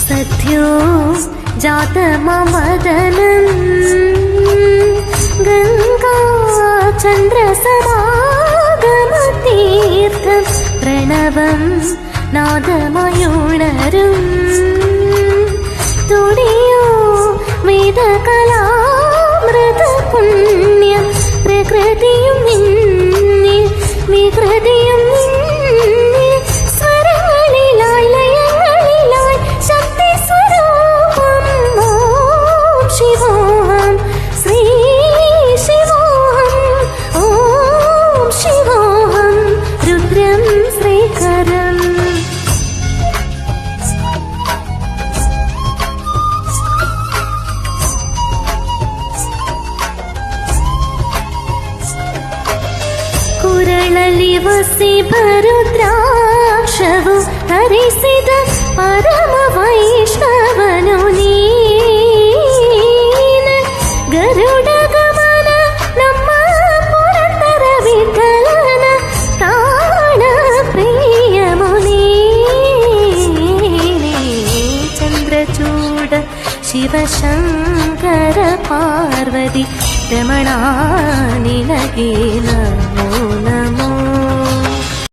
सद्यो जातमवदनं गंगा चन्द्रसमागमतीर्थं प्रणवं नादमयूणरुं तुडियो वेदकलामृतपुण्यं प्रकृतियुं निन्ने विकृतियुं निन्ने स्वरങ്ങളിലായി ലയങ്ങളിലായി ശക്തി സ്വരൂപം ഓം ശിവോഹം ശ്രീ ശിവോഹം ഓം ശിവോഹം രുദ്രം ശ്രീകരം ಕುರಳಲಿ ವಸಿ ಭರುದ್ರಾಕ್ಷವು ಹರಿಸಿದ ಪರಮ ವೈಷ್ಣವನು ನೀನ ಗರುಡ ಗಮನ ನಮ್ಮ ಪುರಂದರ ವಿಠಲನ ಪ್ರಾಣ ಪ್ರಿಯ ಮುನೀನೇ ಚಂದ್ರಚೂಡ ಶಿವಶಂಕರ ಪಾರ್ವತಿ ರಮಣ ನಿನಗೆ ನಮೋ ನಮೋ